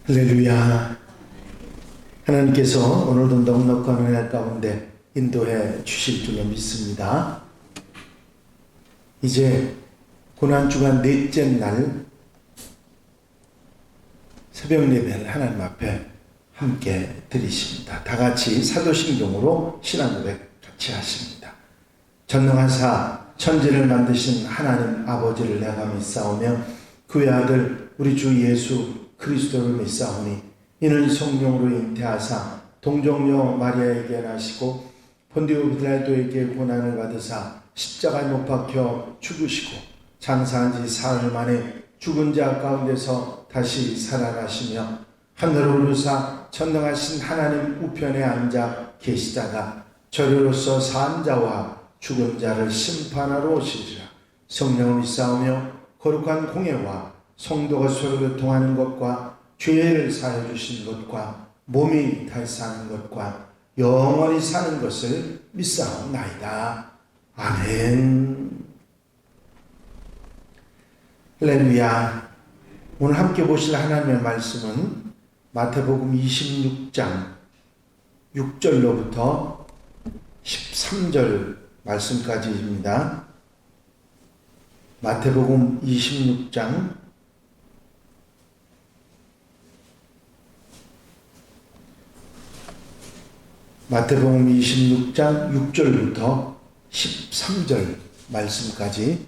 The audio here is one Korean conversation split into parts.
할렐루야. 하나님께서 오늘도 넉넉한 은혜 가운데 인도해 주실 줄로 믿습니다. 이제 고난주간 넷째 날 새벽 예배를 하나님 앞에 함께 드리십니다. 다 같이 사도신경으로 신앙 고백 같이 하십니다. 전능하사 천지를 만드신 하나님 아버지를 내가 믿사오며 그의 아들 우리 주 예수 그리스도를 믿사오니 이는 성령으로 잉태하사 동정녀 마리아에게 나시고 본디오 빌라도에게 고난을 받으사 십자가에 못 박혀 죽으시고 장사한 지 사흘 만에 죽은 자 가운데서 다시 살아나시며 하늘을 오르사 전능하신 하나님 우편에 앉아 계시다가 저리로서 산 자와 죽은 자를 심판하러 오시리라. 성령을 믿사오며 거룩한 공예와 성도가 서로 교통하는 것과 죄를 사해 주신 것과 몸이 달사하는 것과 영원히 사는 것을 믿사옵나이다. 아멘. 할렐루야. 오늘 함께 보실 하나님의 말씀은 마태복음 26장 6절로부터 13절 말씀까지입니다. 마태복음 26장 6절부터 13절 말씀까지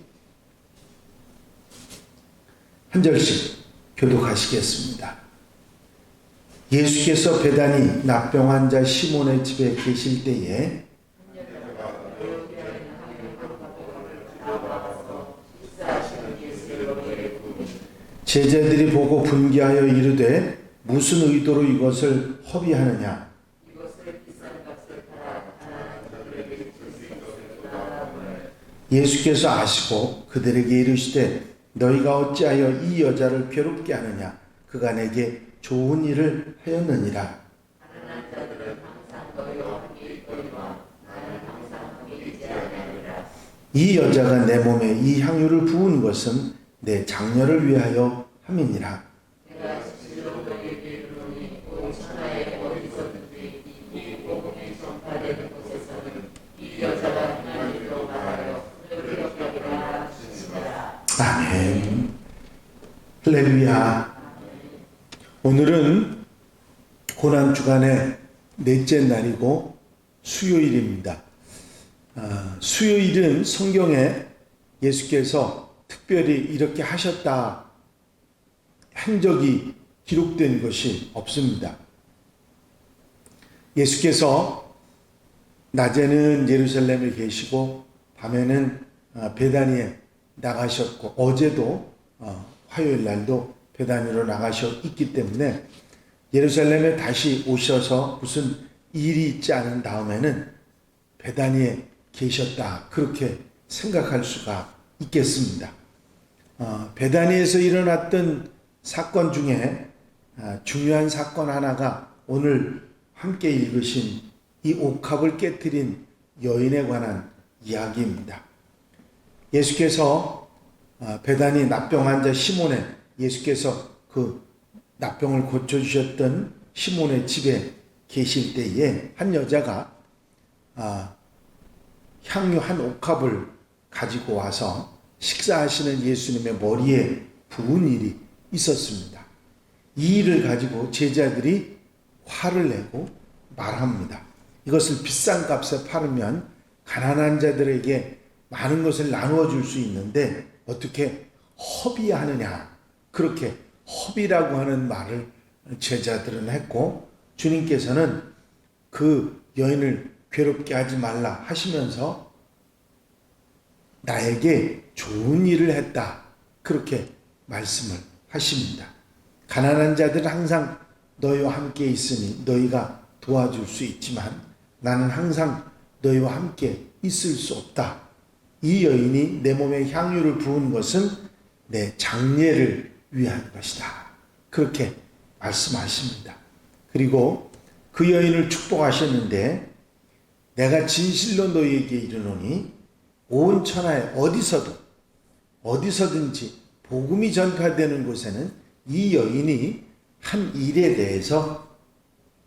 한 절씩 교독하시겠습니다. 예수께서 베다니 납병 환자 시몬의 집에 계실 때에 제자들이 보고 분개하여 이르되 무슨 의도로 이것을 허비하느냐. 예수께서 아시고 그들에게 이르시되 너희가 어찌하여 이 여자를 괴롭게 하느냐. 그가 내게 좋은 일을 하였느니라. 이 여자가 내 몸에 이 향유를 부은 것은 내 장녀를 위하여 함이니라. 아멘. 할렐루야. 오늘은 고난주간의 넷째 날이고 수요일입니다. 수요일은 성경에 예수께서 특별히 이렇게 하셨다 한 적이 기록된 것이 없습니다. 예수께서 낮에는 예루살렘에 계시고 밤에는 베다니에 나가셨고 어제도 화요일 날도 베다니로 나가셨기 때문에 예루살렘에 다시 오셔서 무슨 일이 있지 않은 다음에는 베다니에 계셨다 그렇게 생각할 수가 있겠습니다. 베다니에서 일어났던 사건 중에 중요한 사건 하나가 오늘 함께 읽으신 이 옥합을 깨뜨린 여인에 관한 이야기입니다. 예수께서 베다니 납병 환자 시몬의 예수께서 그 납병을 고쳐주셨던 시몬의 집에 계실 때에 한 여자가 향유 한 옥합을 가지고 와서 식사하시는 예수님의 머리에 부은 일이 있었습니다. 이 일을 가지고 제자들이 화를 내고 말합니다. 이것을 비싼 값에 팔으면 가난한 자들에게 많은 것을 나누어 줄 수 있는데 어떻게 허비하느냐. 그렇게 허비라고 하는 말을 제자들은 했고 주님께서는 그 여인을 괴롭게 하지 말라 하시면서 나에게 좋은 일을 했다. 그렇게 말씀을 하십니다. 가난한 자들은 항상 너희와 함께 있으니 너희가 도와줄 수 있지만 나는 항상 너희와 함께 있을 수 없다. 이 여인이 내 몸에 향유를 부은 것은 내 장례를 위한 것이다. 그렇게 말씀하십니다. 그리고 그 여인을 축복하셨는데 내가 진실로 너희에게 이르노니 온 천하에 어디서든지 복음이 전파되는 곳에는 이 여인이 한 일에 대해서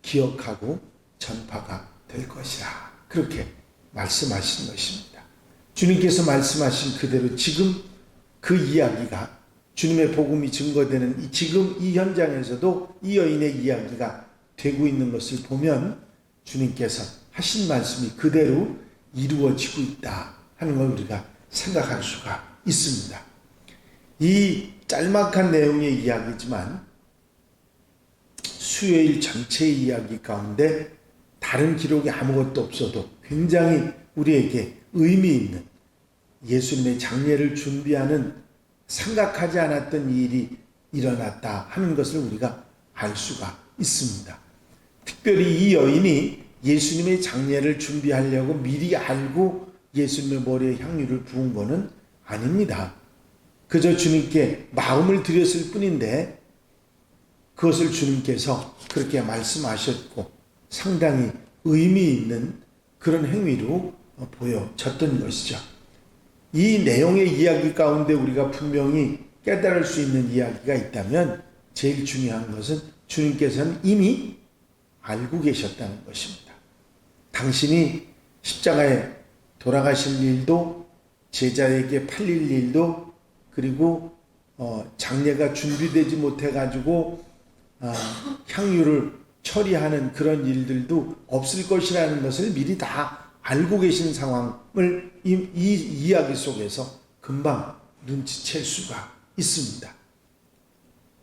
기억하고 전파가 될 것이라 그렇게 말씀하신 것입니다. 주님께서 말씀하신 그대로 지금 그 이야기가 주님의 복음이 증거되는 지금 이 현장에서도 이 여인의 이야기가 되고 있는 것을 보면 주님께서 하신 말씀이 그대로 이루어지고 있다 하는 걸 우리가 생각할 수가 있습니다. 이 짤막한 내용의 이야기지만 수요일 전체의 이야기 가운데 다른 기록이 아무것도 없어도 굉장히 우리에게 의미 있는 예수님의 장례를 준비하는 생각하지 않았던 일이 일어났다 하는 것을 우리가 알 수가 있습니다. 특별히 이 여인이 예수님의 장례를 준비하려고 미리 알고 예수님의 머리에 향유를 부은 것은 아닙니다. 그저 주님께 마음을 드렸을 뿐인데 그것을 주님께서 그렇게 말씀하셨고 상당히 의미 있는 그런 행위로 보여졌던 것이죠. 이 내용의 이야기 가운데 우리가 분명히 깨달을 수 있는 이야기가 있다면 제일 중요한 것은 주님께서는 이미 알고 계셨다는 것입니다. 당신이 십자가에 돌아가실 일도 제자에게 팔릴 일도 그리고 장례가 준비되지 못해가지고 향유를 처리하는 그런 일들도 없을 것이라는 것을 미리 다 알고 계신 상황을 이 이야기 속에서 금방 눈치챌 수가 있습니다.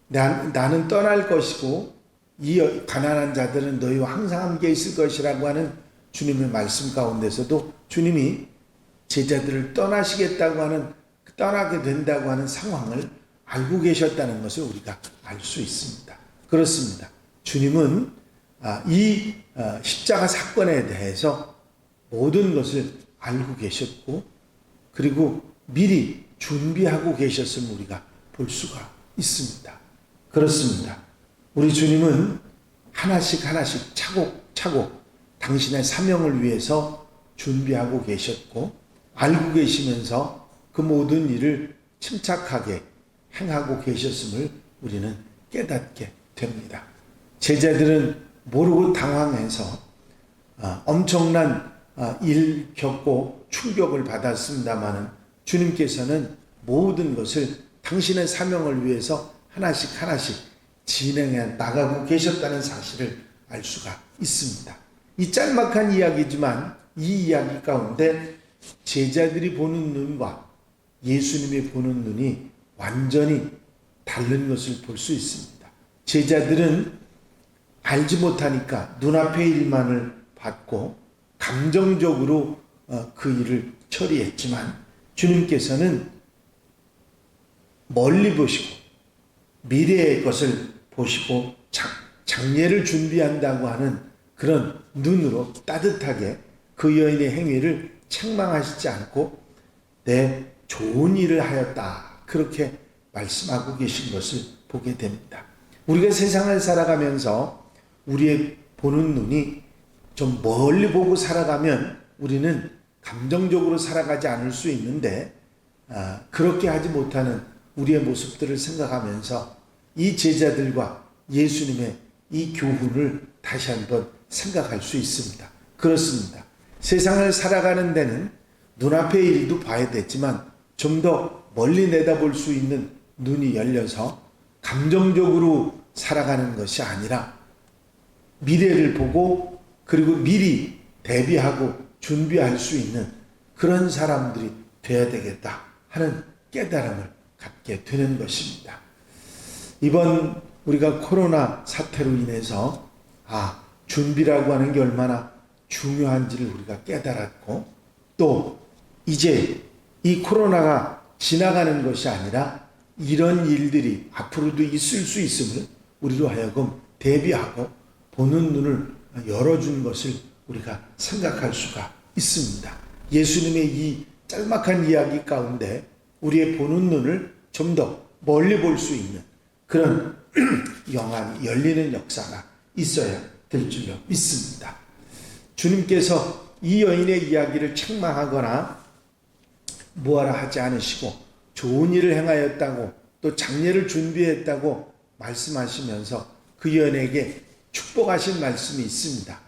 나는 떠날 것이고 이 가난한 자들은 너희와 항상 함께 있을 것이라고 하는 주님의 말씀 가운데서도 주님이 제자들을 떠나시겠다고 하는 떠나게 된다고 하는 상황을 알고 계셨다는 것을 우리가 알 수 있습니다. 그렇습니다. 주님은 이 십자가 사건에 대해서 모든 것을 알고 계셨고 그리고 미리 준비하고 계셨음을 우리가 볼 수가 있습니다. 그렇습니다. 우리 주님은 하나씩 차곡차곡 당신의 사명을 위해서 준비하고 계셨고 알고 계시면서 그 모든 일을 침착하게 행하고 계셨음을 우리는 깨닫게 됩니다. 제자들은 모르고 당황해서 엄청난 일 겪고 충격을 받았습니다마는 주님께서는 모든 것을 당신의 사명을 위해서 하나씩 진행해 나가고 계셨다는 사실을 알 수가 있습니다. 이 짤막한 이야기지만 이 이야기 가운데 제자들이 보는 눈과 예수님이 보는 눈이 완전히 다른 것을 볼 수 있습니다. 제자들은 알지 못하니까 눈앞의 일만을 받고 감정적으로 그 일을 처리했지만 주님께서는 멀리 보시고 미래의 것을 보시고 장례를 준비한다고 하는 그런 눈으로 따뜻하게 그 여인의 행위를 책망하시지 않고 내 좋은 일을 하였다 그렇게 말씀하고 계신 것을 보게 됩니다. 우리가 세상을 살아가면서 우리의 보는 눈이 좀 멀리 보고 살아가면 우리는 감정적으로 살아가지 않을 수 있는데 그렇게 하지 못하는 우리의 모습들을 생각하면서 이 제자들과 예수님의 이 교훈을 다시 한번 생각할 수 있습니다. 그렇습니다. 세상을 살아가는 데는 눈앞의 일도 봐야 되지만 좀 더 멀리 내다볼 수 있는 눈이 열려서 감정적으로 살아가는 것이 아니라 미래를 보고 그리고 미리 대비하고 준비할 수 있는 그런 사람들이 되어야 되겠다 하는 깨달음을 갖게 되는 것입니다. 이번 우리가 코로나 사태로 인해서 준비라고 하는 게 얼마나 중요한지를 우리가 깨달았고 또 이제 이 코로나가 지나가는 것이 아니라 이런 일들이 앞으로도 있을 수 있음을 우리로 하여금 대비하고 보는 눈을 열어준 것을 우리가 생각할 수가 있습니다. 예수님의 이 짤막한 이야기 가운데 우리의 보는 눈을 좀 더 멀리 볼 수 있는 그런 영안이 열리는 역사가 있어야 될 줄로 믿습니다. 주님께서 이 여인의 이야기를 책망하거나 뭐하라 하지 않으시고 좋은 일을 행하였다고 또 장례를 준비했다고 말씀하시면서 그 여인에게 축복하신 말씀이 있습니다.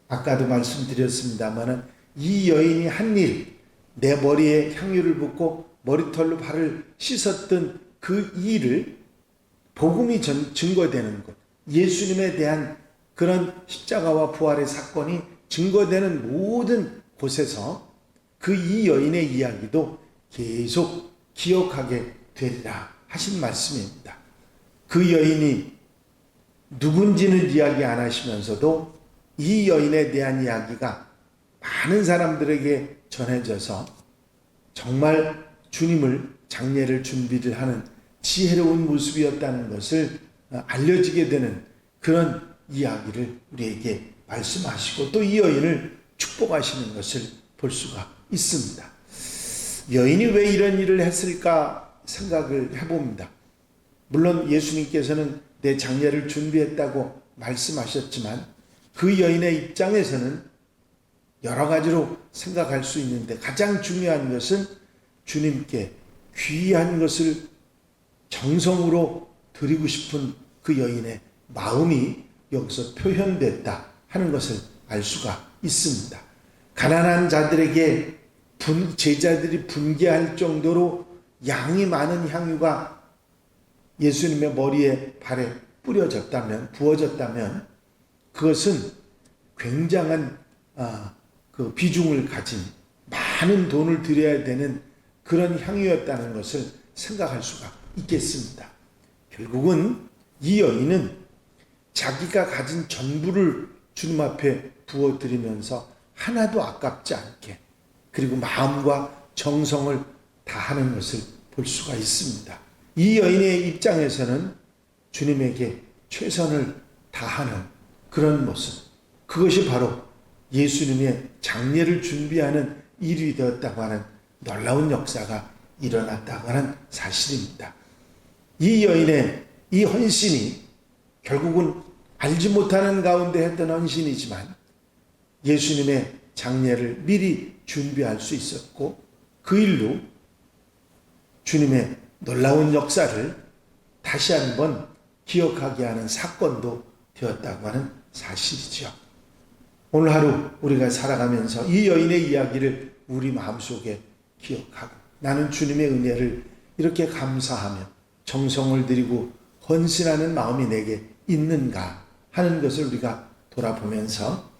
아까도 말씀드렸습니다마는 이 여인이 한 일, 내 머리에 향유를 붓고 머리털로 발을 씻었던 그 일을 복음이 증거되는 것, 예수님에 대한 그런 십자가와 부활의 사건이 증거되는 모든 곳에서 그 이 여인의 이야기도 계속 기억하게 되리라 하신 말씀입니다. 그 여인이 누군지는 이야기 안 하시면서도 이 여인에 대한 이야기가 많은 사람들에게 전해져서 정말 주님을 장례를 준비를 하는 지혜로운 모습이었다는 것을 알려지게 되는 그런 이야기를 우리에게 말씀하시고 또 이 여인을 축복하시는 것을 볼 수가 있습니다. 여인이 왜 이런 일을 했을까 생각을 해봅니다. 물론 예수님께서는 내 장례를 준비했다고 말씀하셨지만 그 여인의 입장에서는 여러 가지로 생각할 수 있는데 가장 중요한 것은 주님께 귀한 것을 정성으로 드리고 싶은 그 여인의 마음이 여기서 표현됐다 하는 것을 알 수가 있습니다. 가난한 자들에게 제자들이 분개할 정도로 양이 많은 향유가 예수님의 머리에 발에 뿌려졌다면, 부어졌다면 그것은 굉장한 그 비중을 가진 많은 돈을 들여야 되는 그런 향유였다는 것을 생각할 수가 있겠습니다. 결국은 이 여인은 자기가 가진 전부를 주님 앞에 부어드리면서 하나도 아깝지 않게 그리고 마음과 정성을 다하는 것을 볼 수가 있습니다. 이 여인의 입장에서는 주님에게 최선을 다하는 그런 모습, 그것이 바로 예수님의 장례를 준비하는 일이 되었다고 하는 놀라운 역사가 일어났다고 하는 사실입니다. 이 여인의 이 헌신이 결국은 알지 못하는 가운데 했던 헌신이지만 예수님의 장례를 미리 준비할 수 있었고 그 일로 주님의 놀라운 역사를 다시 한번 기억하게 하는 사건도 되었다고 하는 사실이죠. 오늘 하루 우리가 살아가면서 이 여인의 이야기를 우리 마음속에 기억하고 나는 주님의 은혜를 이렇게 감사하며 정성을 들이고 헌신하는 마음이 내게 있는가 하는 것을 우리가 돌아보면서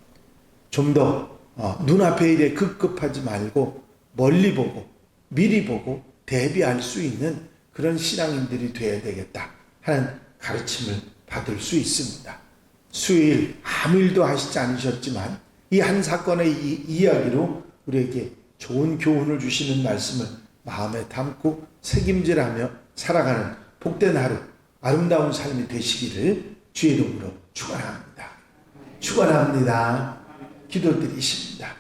좀 더 눈앞의 일에 급급하지 말고 멀리 보고 미리 보고 대비할 수 있는 그런 신앙인들이 되어야 되겠다 하는 가르침을 받을 수 있습니다. 수요일 아무 일도 하시지 않으셨지만 이 한 사건의 이야기로 우리에게 좋은 교훈을 주시는 말씀을 마음에 담고 책임질하며 살아가는 복된 하루, 아름다운 삶이 되시기를 주의 이름으로 축원합니다. 축원합니다. 기도드리십니다.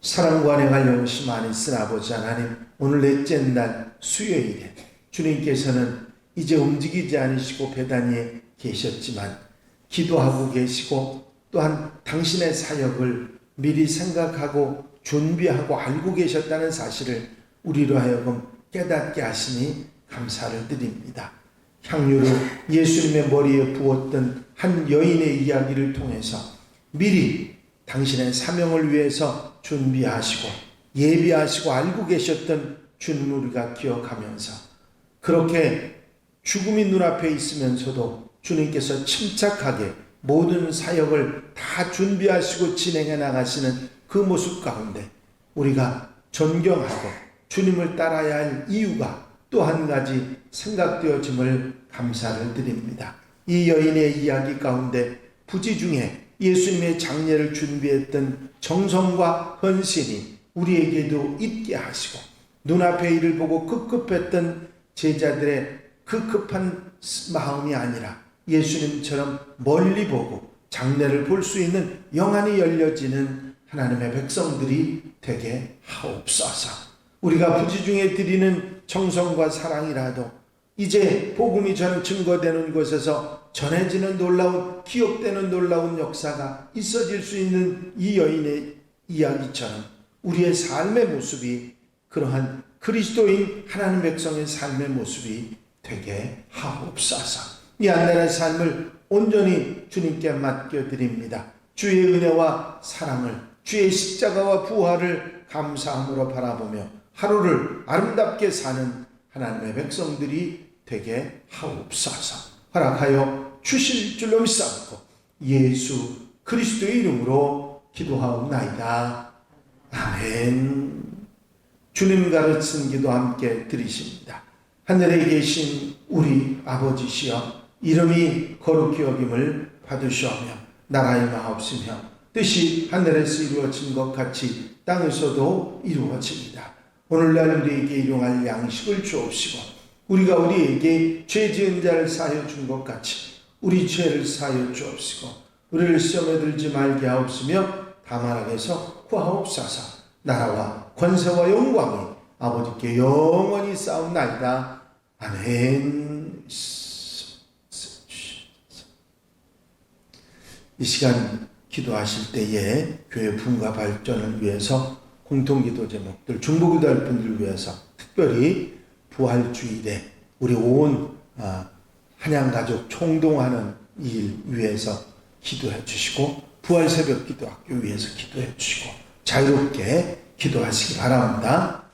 사랑과 은혜가 영원히 많이 쓴 아버지 하나님, 오늘 넷째 날 수요일에 주님께서는 이제 움직이지 않으시고 베다니에 계셨지만 기도하고 계시고 또한 당신의 사역을 미리 생각하고 준비하고 알고 계셨다는 사실을 우리로 하여금 깨닫게 하시니 감사를 드립니다. 향유를 예수님의 머리에 부었던 한 여인의 이야기를 통해서 미리 당신의 사명을 위해서 준비하시고 예비하시고 알고 계셨던 주님을 우리가 기억하면서 그렇게 죽음이 눈앞에 있으면서도 주님께서 침착하게 모든 사역을 다 준비하시고 진행해 나가시는 그 모습 가운데 우리가 존경하고 주님을 따라야 할 이유가 또 한 가지 생각되어짐을 감사를 드립니다. 이 여인의 이야기 가운데 부지 중에 예수님의 장례를 준비했던 정성과 헌신이 우리에게도 있게 하시고 눈앞의 일을 보고 급급했던 제자들의 그 급한 마음이 아니라 예수님처럼 멀리 보고 장례를 볼 수 있는 영안이 열려지는 하나님의 백성들이 되게 하옵소서. 우리가 부지 중에 드리는 정성과 사랑이라도 이제 복음이 증거되는 곳에서 전해지는 놀라운 기억되는 놀라운 역사가 있어질 수 있는 이 여인의 이야기처럼 우리의 삶의 모습이 그러한 그리스도인 하나님 백성의 삶의 모습이 되게 하옵소서. 이 안내의 삶을 온전히 주님께 맡겨드립니다. 주의 은혜와 사랑을, 주의 십자가와 부활을 감사함으로 바라보며 하루를 아름답게 사는 하나님의 백성들이 되게 하옵소서. 허락하여 주실 줄로 믿사옵고 예수 그리스도의 이름으로 기도하옵나이다. 아멘. 주님 가르친 기도 함께 드리십니다. 하늘에 계신 우리 아버지시여, 이름이 거룩히 여김을 받으시오며 나라의 마옵시며 뜻이 하늘에서 이루어진 것 같이 땅에서도 이루어집니다. 오늘날 우리에게 일용할 양식을 주옵시고 우리가 우리에게 죄 지은 자를 사하여 준 것 같이 우리 죄를 사하여 주옵시고 우리를 시험에 들지 말게 하옵시며 다만 악에서 구하옵소서. 나라와 권세와 영광이 아버지께 영원히 싸움나이다. 아멘. 이 시간 기도하실 때에 교회 부흥과 발전을 위해서 공통기도 제목들, 중보기도할 분들을 위해서 특별히 부활주일에 우리 온 한양가족 총동하는 일 위해서 기도해 주시고 부활새벽기도학교 위해서 기도해 주시고 자유롭게 기도하시기 바랍니다.